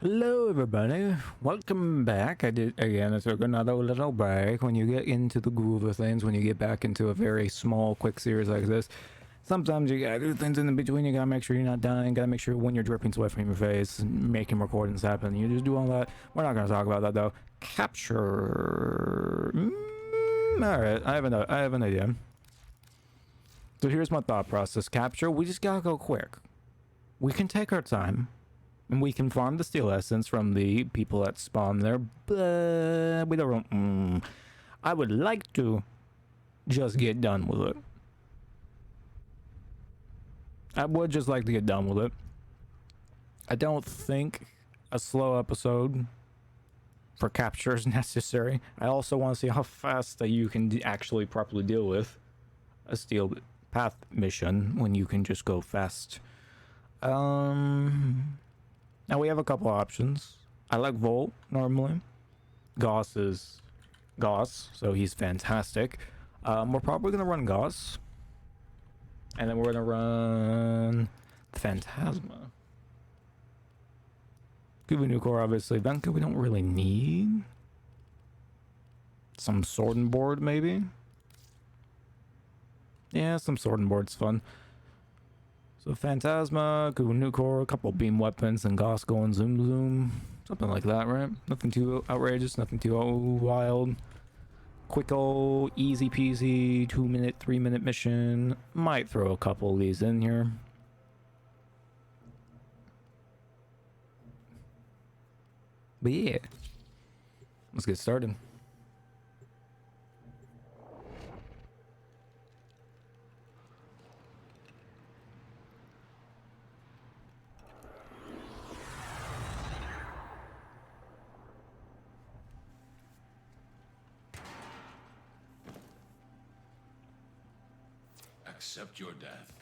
Hello everybody, welcome back. I took another little break. When you get into the groove of things, when you get back into a very small, quick series like this, sometimes you gotta do things in the between. You gotta make sure you're not dying, gotta make sure when you're dripping sweat from your face, making recordings happen. You just do all that. We're not gonna talk about that though. Capture. Alright, I have an idea. So here's my thought process. Capture, we just gotta go quick. We can take our time. And we can farm the steel essence from the people that spawn there, but we don't. I would like to just get done with it. I would just like to get done with it. I don't think a slow episode for capture is necessary. I also want to see how fast that you can actually properly deal with a steel path mission when you can just go fast. Now we have a couple options. I like Volt normally. Gauss is Gauss, so he's fantastic. We're probably gonna run Gauss, and then we're gonna run Phantasma. Cuba Nucor, obviously. Venka, we don't really need. Some sword and board, maybe. Yeah, some sword and board's fun. So Phantasma, Nucor, a couple beam weapons, and Gauss going zoom zoom. Something like that, right? Nothing too outrageous, nothing too wild. Quick old easy peasy 2-minute, 3-minute mission. Might throw a couple of these in here. But yeah, let's get started. Accept your death,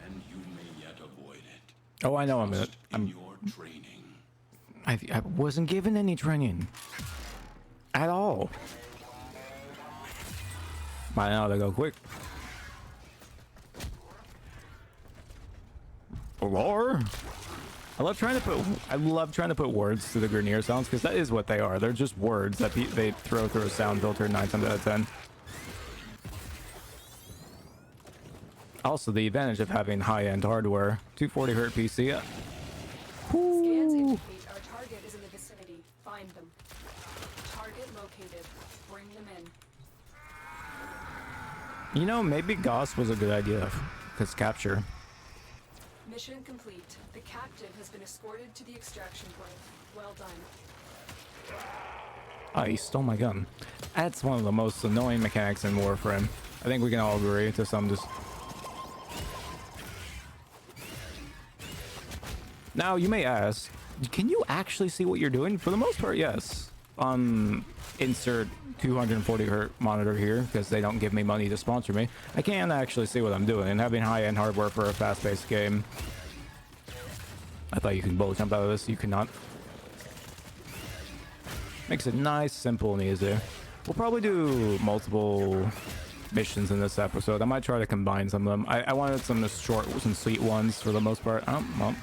and you may yet avoid it. Oh, I know. I'm your training. I wasn't given any training at all. By now they go quick. Roar. I love trying to put words to the Grenier sounds, because that is what they are. They're just words that they throw through a sound filter 9 times out of 10. Also, the advantage of having high-end hardware. 240 Hz PC. Scans indicate our target is in the vicinity. Find them. Target located. Bring them in. You know, maybe Gauss was a good idea, because capture. Mission complete. The captive has been escorted to the extraction point. Well done. Oh, he stole my gun. That's one of the most annoying mechanics in Warframe. I think we can all agree to some just... Now, you may ask, can you actually see what you're doing? For the most part, yes. Insert 240 Hz monitor here, because they don't give me money to sponsor me. I can actually see what I'm doing, and having high-end hardware for a fast-paced game... I thought you could bullet jump out of this. You cannot. Makes it nice, simple, and easy. We'll probably do multiple missions in this episode. I might try to combine some of them. I wanted some short, some sweet ones for the most part. Oh, well.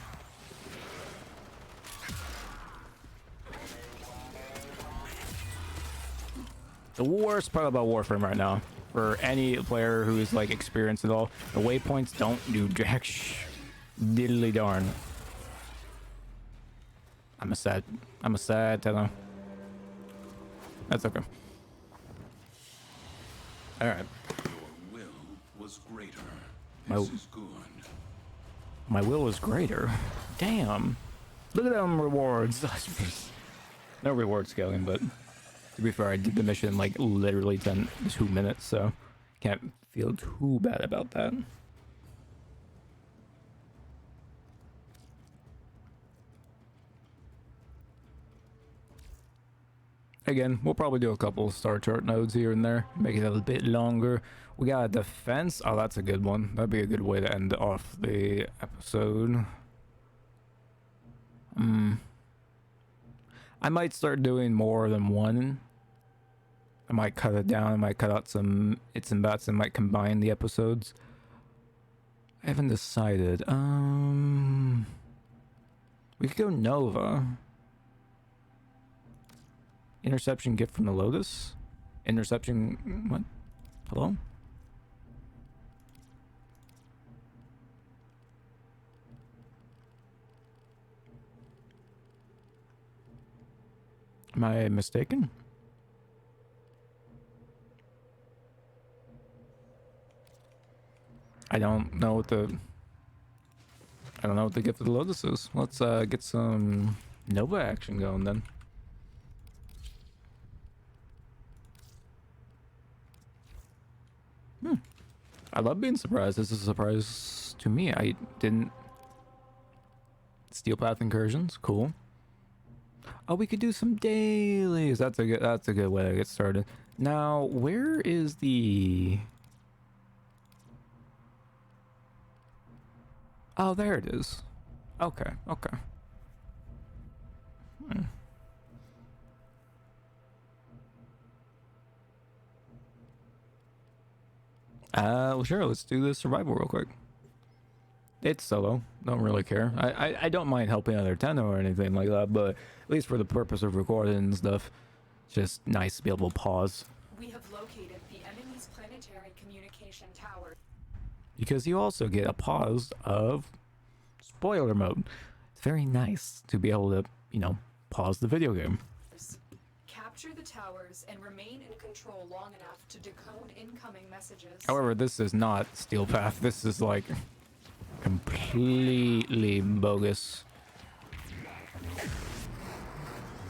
The worst part about Warframe right now, for any player who is like experienced at all, the waypoints don't do jack diddly darn. I'm a sad teller. That's okay. Alright. Your will was greater. My- This is good. My will was greater. Damn. Look at them rewards. No reward scaling, but to be fair, I did the mission in like literally 2 minutes, so can't feel too bad about that. Again, we'll probably do a couple star chart nodes here and there, make it a little bit longer. We got a defense. Oh, that's a good one. That'd be a good way to end off the episode. I might start doing more than one. I might cut it down. I might cut out some its and bats and might combine the episodes. I haven't decided. We could go Nova. Interception gift from the Lotus? Interception... What? Hello? Am I mistaken? I don't know what the gift of the Lotus is. Let's get some Nova action going then. I love being surprised. This is a surprise to me. I didn't... Steel Path incursions, cool. Oh, we could do some dailies. That's a good way to get started. Now, where is the... Oh, there it is. Okay, okay. Well, sure, let's do the survival real quick. It's solo. Don't really care. I don't mind helping other Tenno or anything like that, but at least for the purpose of recording and stuff, it's just nice to be able to pause. We have located the enemy's planetary communication tower. Because you also get a pause of spoiler mode. It's very nice to be able to, you know, pause the video game. Capture the towers and remain in control long enough to decode incoming messages. However, this is not Steel Path. This is like completely bogus.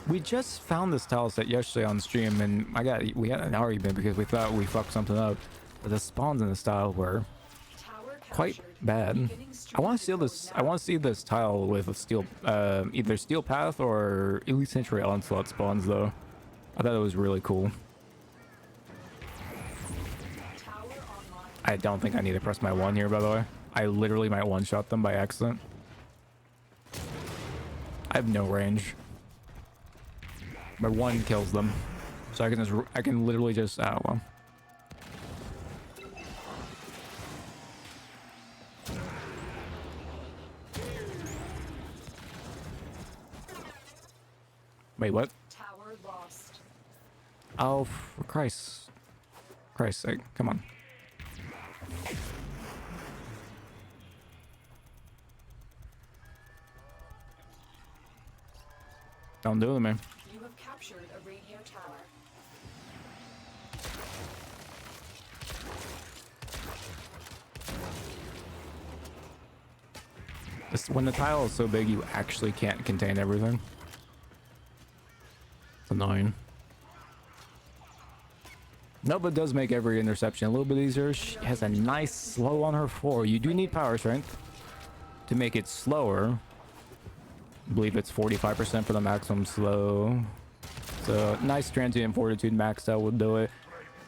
We just found this tile set yesterday on stream, and we had an argument because we thought we fucked something up. But the spawns in this tile were quite bad. I want to see this. I want to see this tile with a steel, either Steel Path or Elite Century Onslaught spawns though. I thought it was really cool. I don't think I need to press my 1 here, by the way. I literally might one-shot them by accident. I have no range. My 1 kills them, so I can literally just well. Wait, what? Tower lost. Oh, for Christ's sake, come on. Don't do it, man. You have captured a radio tower. When the tile is so big, you actually can't contain everything. It's annoying. No, but it does make every interception a little bit easier. She has a nice slow on her 4. You do need power strength to make it slower. I believe it's 45% for the maximum slow. So nice transient fortitude maxed out would do it.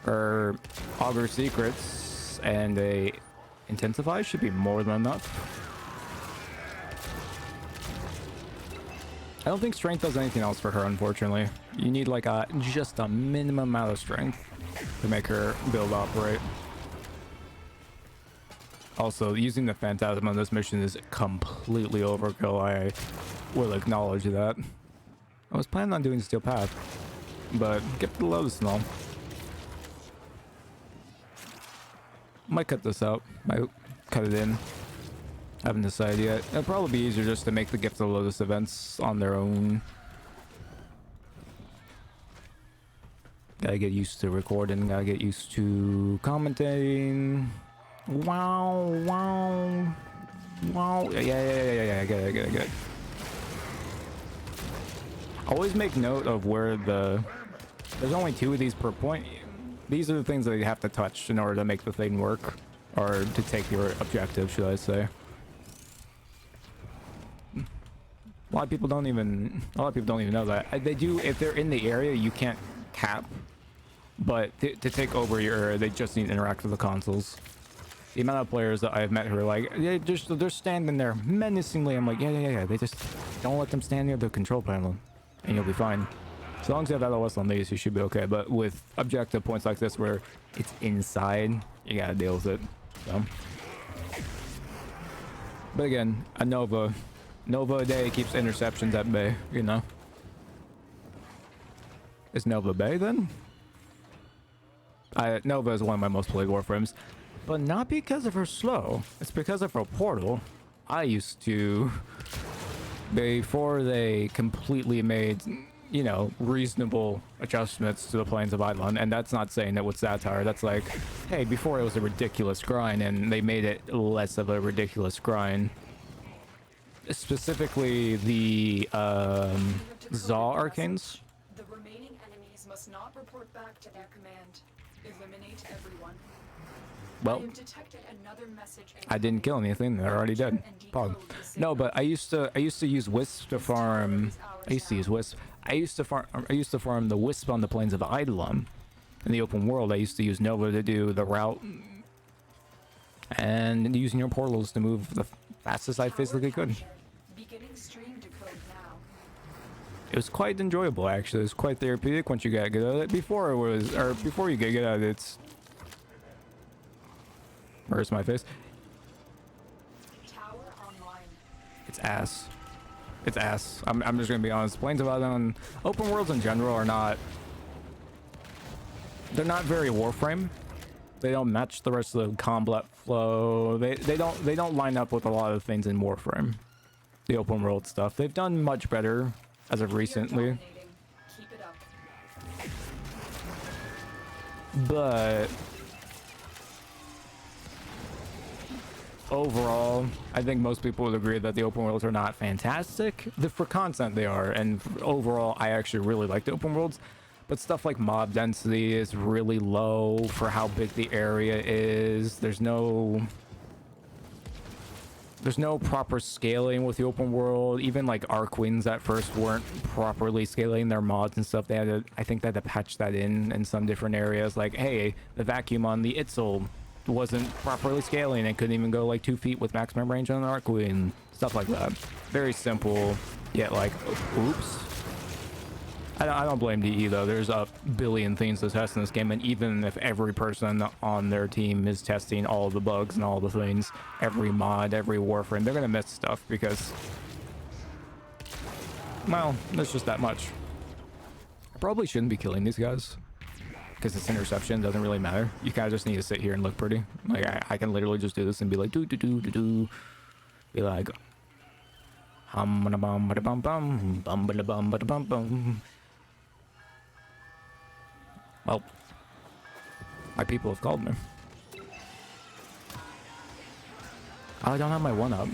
Her augur secrets and a intensify should be more than enough. I don't think strength does anything else for her, unfortunately. You need like just a minimum amount of strength to make her build operate. Also, using the Phantasm on this mission is completely overkill. I will acknowledge that. I was planning on doing Steel Path, but get the Lotus and all. Might cut this out. Might cut it in. Haven't decided yet. It'll probably be easier just to make the Gift of the Lotus events on their own. Gotta get used to recording. Gotta get used to commentating. Wow, wow, wow. Yeah. I get it. Always make note of where there's only 2 of these per point. These are the things that you have to touch in order to make the thing work, or to take your objective, should I say. A lot of people don't even know that. They do, if they're in the area, you can't cap, but to take over your area, they just need to interact with the consoles. The amount of players that I've met who are like, they're standing there menacingly. I'm like, yeah. They just don't let them stand near the control panel, and you'll be fine. As long as you have LOS on these, you should be okay. But with objective points like this, where it's inside, you gotta deal with it. So. But again, a Nova a day keeps interceptions at bay, you know. is Nova Bay then. Nova is one of my most played Warframes, but not because of her slow. It's because of her portal. I used to, before they completely made, you know, reasonable adjustments to the Plains of Eidolon, and that's not saying it with satire. That's like, hey, before it was a ridiculous grind, and they made it less of a ridiculous grind. Specifically, the Zaw Arcanes. The remaining enemies must not report back to their command. Eliminate everyone. I Well, have detected another message. I didn't kill anything. They're already dead. Pog. No, but I used to use Wisp to farm. I used to use Wisp. I used to farm the Wisp on the Plains of Eidolon. In the open world, I used to use Nova to do the route, and using your portals to move the fastest I physically could. Beginning stream decode now. It was quite enjoyable, actually. It was quite therapeutic once you got good at it. Before you get good at it, it's... Where's my face? Tower online. It's ass. It's ass. I'm just gonna be honest. Plains of Eidolon, open worlds in general are not... They're not very Warframe. They don't match the rest of the combat flow. They don't line up with a lot of things in Warframe. The open world stuff. They've done much better as of recently. Keep it up. But overall, I think most people would agree that the open worlds are not fantastic. For content they are, and overall I actually really like the open worlds. But stuff like mob density is really low for how big the area is. There's no proper scaling with the open world. Even like Arqueens at first weren't properly scaling their mods and stuff. I think they had to patch that in some different areas. Like, hey, the vacuum on the Itzel wasn't properly scaling and couldn't even go like 2 feet with maximum range on an Arqueen. Stuff like that. Very simple, yet like, oops. I don't blame DE though. There's a billion things to test in this game, and even if every person on their team is testing all the bugs and all the things, every mod, every Warframe, they're gonna miss stuff because, well, there's just that much. I probably shouldn't be killing these guys because this interception doesn't really matter. You kind of just need to sit here and look pretty. Like I can literally just do this and be like do do do do do, be like hum ba bum ba bum bum bum ba bum ba bum bum. Well, my people have called me. Oh, I don't have my 1-up.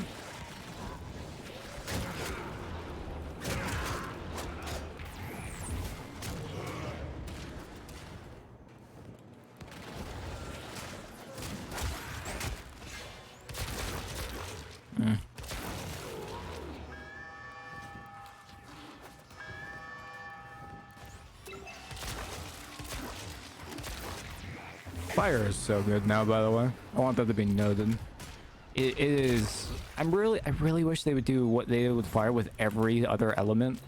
Fire is so good now, by the way. I want that to be noted. It is... I really wish they would do what they did with fire with every other element.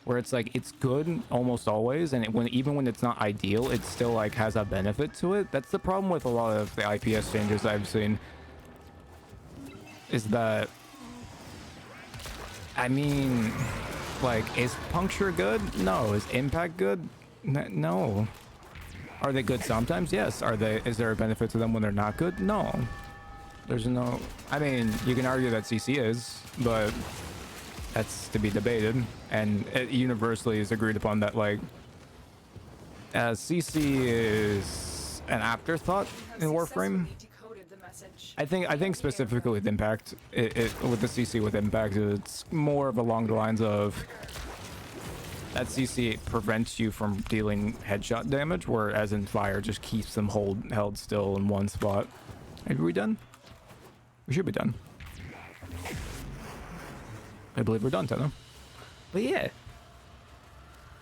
Where it's like, it's good almost always, and even when it's not ideal, it still like has a benefit to it. That's the problem with a lot of the IPS changes I've seen. Is that... I mean... Like, is puncture good? No. Is impact good? No. Are they good sometimes? Yes. Is there a benefit to them when they're not good? No. There's no... I mean, you can argue that CC is, but that's to be debated. And it universally is agreed upon that, like, CC is an afterthought in Warframe. I think specifically with impact, with the CC with impact, it's more of along the lines of that CC prevents you from dealing headshot damage, whereas in fire just keeps them held still in one spot. Are we done? We should be done. I believe we're done, Tenno. But yeah,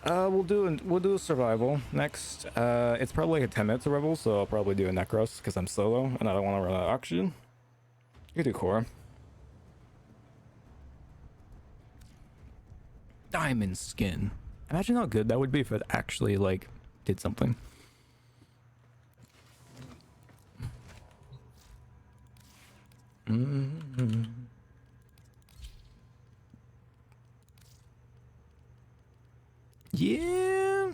we'll do a survival next. It's probably like a 10-minute survival, so I'll probably do a Necros because I'm solo and I don't want to run out of oxygen. You can do Core. Diamond skin. Imagine how good that would be if it actually like did something. Yeah.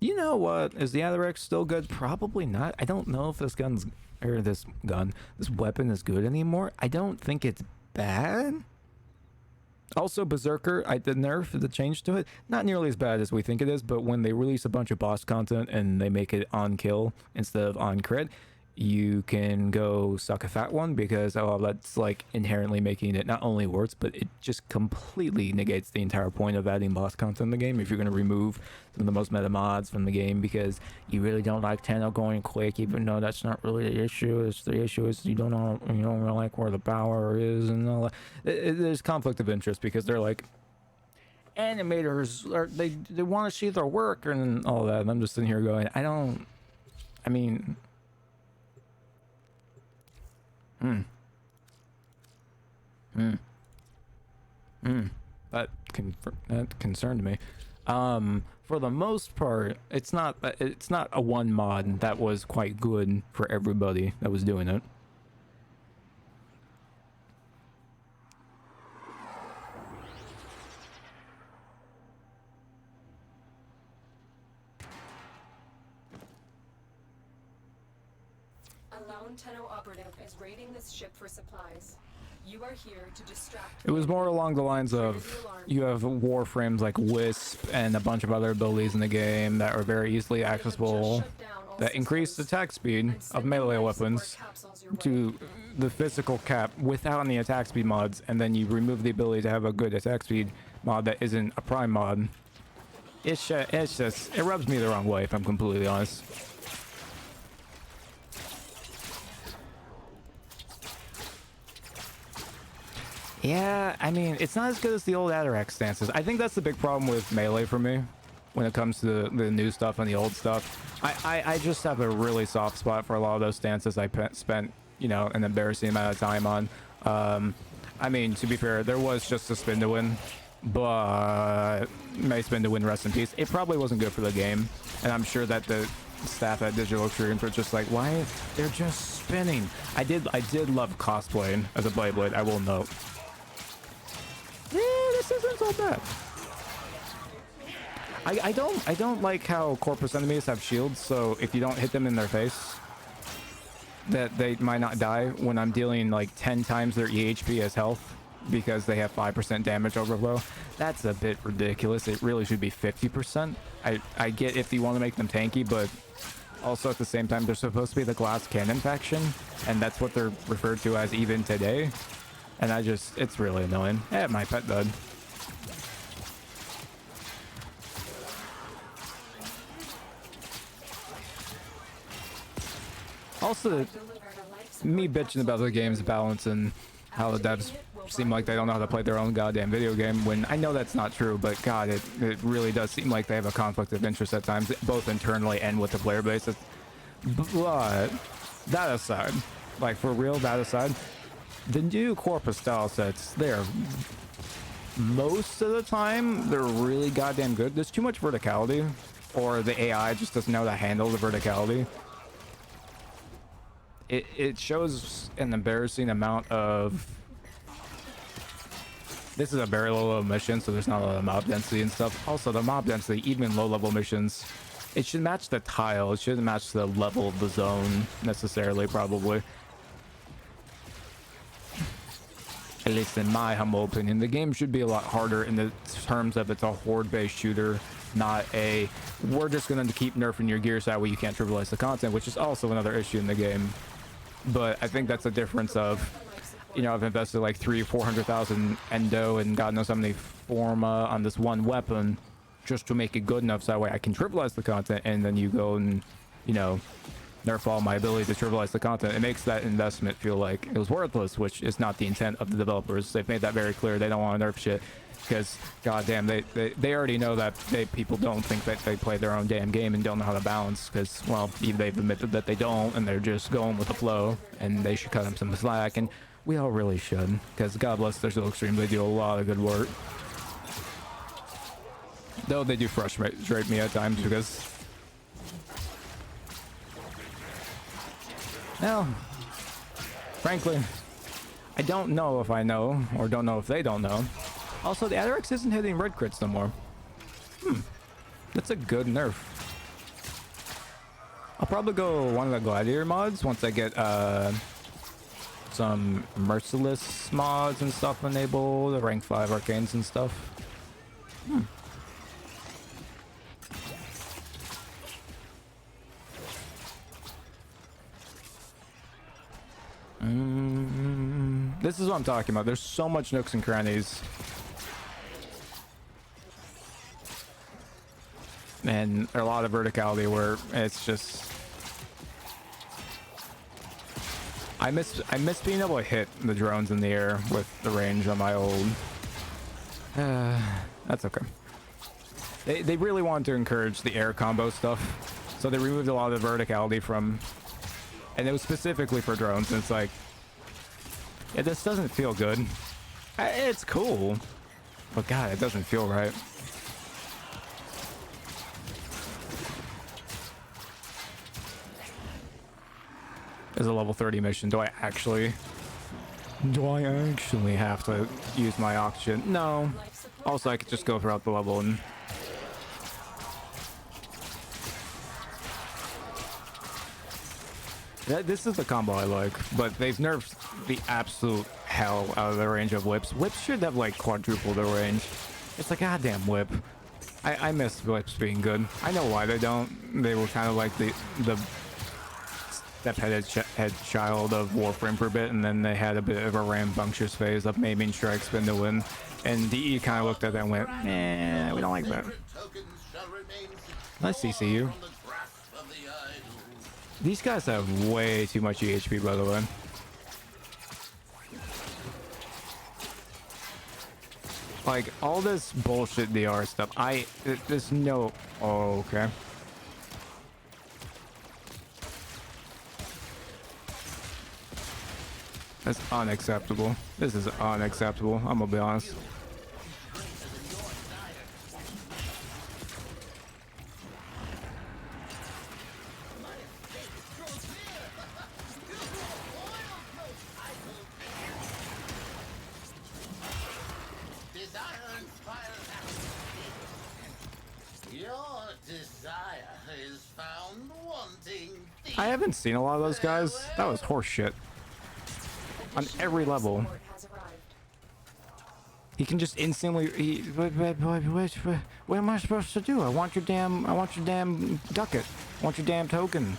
You know what? Is the Atherex still good? Probably not. I don't know if this this weapon is good anymore. I don't think it's bad. Also, Berserker, the nerf, the change to it, not nearly as bad as we think it is, but when they release a bunch of boss content and they make it on kill instead of on crit, you can go suck a fat one, because that's like inherently making it not only worse, but it just completely negates the entire point of adding boss content in the game if you're going to remove some of the most meta mods from the game because you really don't like Tenno going quick, even though that's not really the issue. The issue is you don't really like where the power is and all that. There's conflict of interest because they're like animators, or they want to see their work and all that, and I'm just sitting here going, I mean that concerned me. For the most part, it's not a one mod that was quite good for everybody that was doing it. A lone Tenno operative is raiding this ship for supplies. You are here to distract. It was more along the lines of you have Warframes like Wisp and a bunch of other abilities in the game that are very easily accessible that increase the attack speed of melee weapons to the physical cap without any attack speed mods, and then you remove the ability to have a good attack speed mod that isn't a prime mod. It's just, it rubs me the wrong way, if I'm completely honest. Yeah, I mean, it's not as good as the old Atherex stances. I think that's the big problem with Melee for me when it comes to the new stuff and the old stuff. I just have a really soft spot for a lot of those stances I spent, an embarrassing amount of time on. I mean, to be fair, there was just a spin to win, but may spin to win, rest in peace. It probably wasn't good for the game, and I'm sure that the staff at Digital Extremes were just like, why? They're just spinning. I did love cosplaying as a Blade, I will note. Yeah, this isn't so bad. I don't like how Corpus enemies have shields, so if you don't hit them in their face, that they might not die when I'm dealing like 10 times their EHP as health because they have 5% damage overflow. That's a bit ridiculous. It really should be 50%. I get if you want to make them tanky, but also at the same time, they're supposed to be the glass cannon faction, and that's what they're referred to as even today. And it's really annoying. My pet died. Also, me bitching about the game's balance and how the devs seem like they don't know how to play their own goddamn video game, when I know that's not true, but god, it really does seem like they have a conflict of interest at times, both internally and with the player base. But that aside, like for real, that aside, the new Corpus style sets, most of the time, they're really goddamn good. There's too much verticality, or the AI just doesn't know how to handle the verticality. It shows an embarrassing amount of... This is a very low-level mission, so there's not a lot of mob density and stuff. Also, the mob density, even in low-level missions, it should match the tile. It shouldn't match the level of the zone, necessarily, probably. At least in my humble opinion, the game should be a lot harder in the terms of it's a horde-based shooter, not a we're just going to keep nerfing your gear so that way you can't trivialize the content, which is also another issue in the game. But I think that's the difference of, I've invested like 300,000-400,000 endo and God knows how many forma on this one weapon just to make it good enough so that way I can trivialize the content, and then you go and, nerf all my ability to trivialize the content. It makes that investment feel like it was worthless, which is not the intent of the developers. They've made that very clear. They don't want to nerf shit because, goddamn, they already know that people don't think that they play their own damn game and don't know how to balance because, well, they've admitted that they don't, and they're just going with the flow, and they should cut them some slack, and we all really should, because God bless their Digital Extremes, they do a lot of good work. Though they do frustrate me at times because... Well, frankly, I don't know if I know, or don't know if they don't know. Also, the Atherex isn't hitting red crits no more. That's a good nerf. I'll probably go one of the gladiator mods once I get some merciless mods and stuff enabled, the rank 5 arcanes and stuff. This is what I'm talking about. There's so much nooks and crannies. And a lot of verticality where it's just... I miss being able to hit the drones in the air with the range on my old... that's okay. They really wanted to encourage the air combo stuff. So they removed a lot of the verticality from... And it was specifically for drones, and it's like... Yeah, this doesn't feel good. It's cool. But God, it doesn't feel right. It's a level 30 mission. Do I actually have to use my oxygen? No. Also, I could just go throughout the level and... This is the combo I like, but they've nerfed the absolute hell out of the range of whips. Whips should have like quadrupled their range. It's a goddamn whip. I miss whips being good. I know why they don't. They were kind of like the step-headed head child of Warframe for a bit, and then they had a bit of a rambunctious phase of maiming strike spin to win. And DE kind of looked at that and went, eh, we don't like that. Let's CCU. These guys have way too much EHP, by the way. Like, all this bullshit DR stuff, there's no... Oh, okay. That's unacceptable. This is unacceptable, I'm gonna be honest. I haven't seen a lot of those guys. That was horse shit. On every level. He can just instantly... what am I supposed to do? I want your damn ducat. I want your damn token.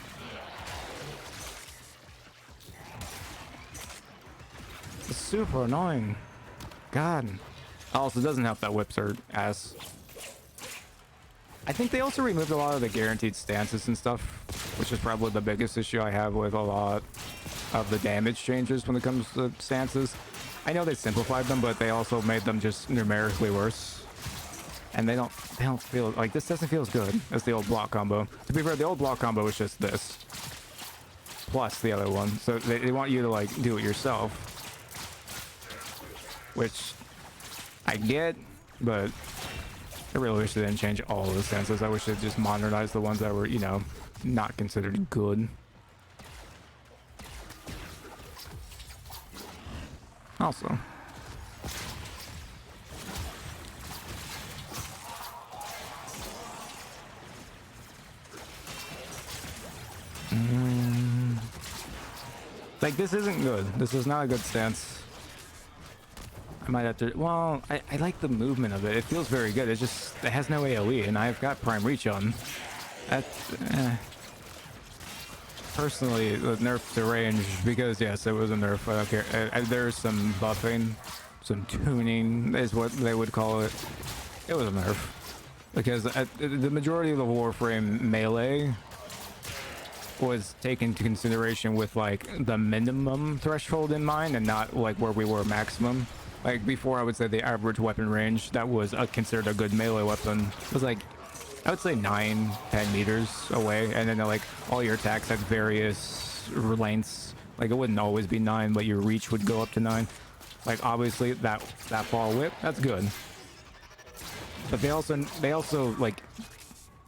It's super annoying. God. Also, it doesn't help that whips are ass. I think they also removed a lot of the guaranteed stances and stuff, which is probably the biggest issue I have with a lot of the damage changes when it comes to stances. I know they simplified them, but they also made them just numerically worse. And they don't feel like this doesn't feel as good as the old block combo. To be fair, the old block combo was just this plus the other one. So they want you to like do it yourself, which I get, but I really wish they didn't change all of the stances. I wish they just modernized the ones that were, you know, not considered good. Also, like this isn't good. This is not a good stance. I might have to... Well, I like the movement of it. It feels very good. It has no AoE, and I've got Prime Reach on. Personally, the nerf to range, because yes, it was a nerf. I don't care. There's some buffing, some tuning is what they would call it. It was a nerf. Because the majority of the Warframe melee was taken into consideration with like the minimum threshold in mind and not like where we were maximum. Like before, I would say the average weapon range that was considered a good melee weapon was like, I would say 9-10 meters away, and then like all your attacks had various lengths. Like it wouldn't always be 9, but your reach would go up to 9. Like obviously that ball whip, that's good. But they also like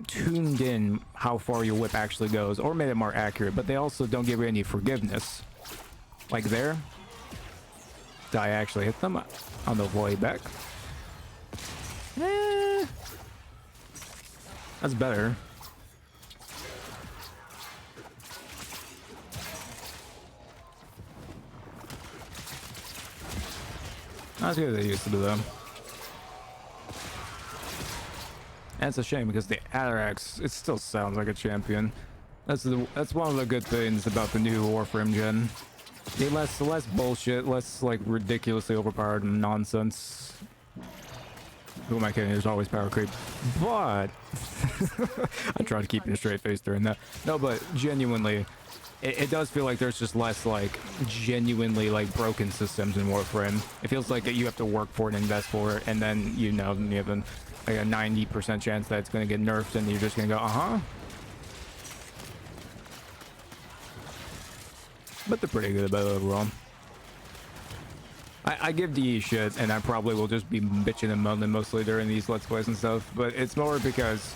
tuned in how far your whip actually goes, or made it more accurate. But they also don't give you any forgiveness. Like there. Did I actually hit them on the way back? That's better. Not as good as they used to be, though. And it's a shame because the Atarax, it still sounds like a champion. That's one of the good things about the new Warframe gen. The less bullshit, less like ridiculously overpowered nonsense. Who am I kidding? There's always power creep, but I try to keep a straight face during that. No, but genuinely, it does feel like there's just less like genuinely like broken systems in Warframe. It feels like you have to work for it and invest for it, and then you have like a 90% chance that it's going to get nerfed, and you're just going to go, uh-huh. But they're pretty good about it overall. I give DE shit, and I probably will just be bitching and moaning mostly during these Let's Plays and stuff, but it's more because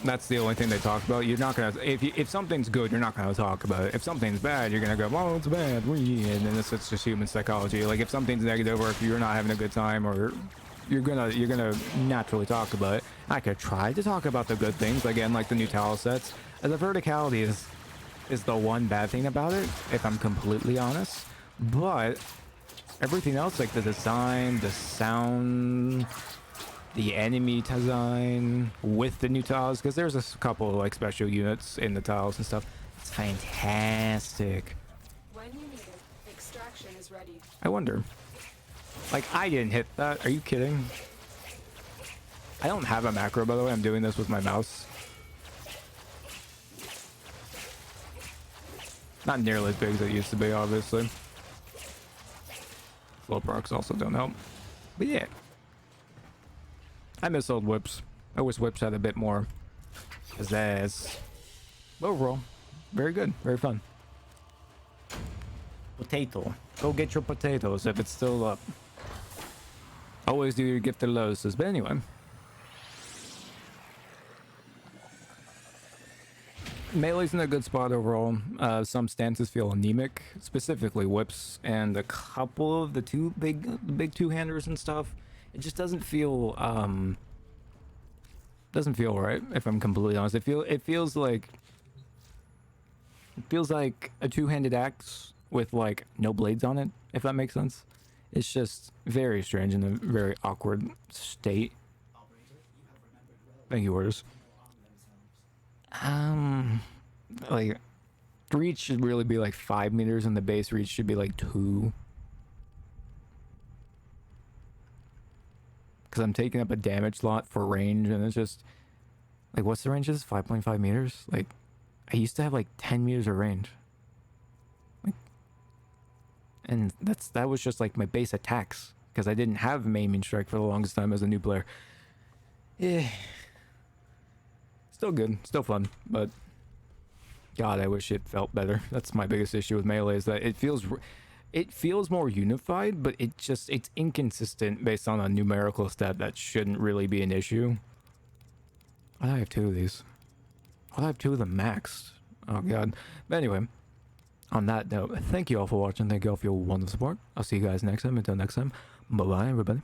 that's the only thing they talk about. You're not gonna, if something's good, you're not gonna talk about it. If something's bad, you're gonna go, well, it's bad, and then it's just human psychology. Like if something's negative, or if you're not having a good time, or you're gonna naturally talk about it. I could try to talk about the good things, again, like the new tile sets. The verticality is the one bad thing about it, if I'm completely honest. But everything else, like the design, the sound, the enemy design with the new tiles, because there's a couple of like special units in the tiles and stuff. It's fantastic. When you need it, extraction is ready. I wonder. Like, I didn't hit that. Are you kidding? I don't have a macro, by the way. I'm doing this with my mouse. Not nearly as big as it used to be, obviously. Flow procs also don't help. But yeah. I miss old whips. I wish whips had a bit more pizzazz. Overall, very good. Very fun. Potato. Go get your potatoes if it's still up. Always do your gifted lotuses. But anyway. Melee's in a good spot overall. Some stances feel anemic, specifically whips, and a couple of the big two-handers and stuff. It just doesn't feel right, if I'm completely honest. It feels like a two-handed axe with like no blades on it, if that makes sense. It's just very strange in a very awkward state. Thank you, Orders. Like reach should really be like 5 meters, and the base reach should be like 2. Because I'm taking up a damage slot for range, and it's just like, what's the range? Is 5.5 meters? Like, I used to have like 10 meters of range. Like, and that was just like my base attacks, because I didn't have main strike for the longest time as a new player. Yeah. Still good, still fun, but God, I wish it felt better. That's my biggest issue with Melee, is that it feels more unified, but it's inconsistent based on a numerical stat that shouldn't really be an issue. I have 2 of these. I have 2 of them maxed. Oh God. But anyway, on that note, thank you all for watching. Thank you all for your wonderful support. I'll see you guys next time. Until next time, bye bye everybody.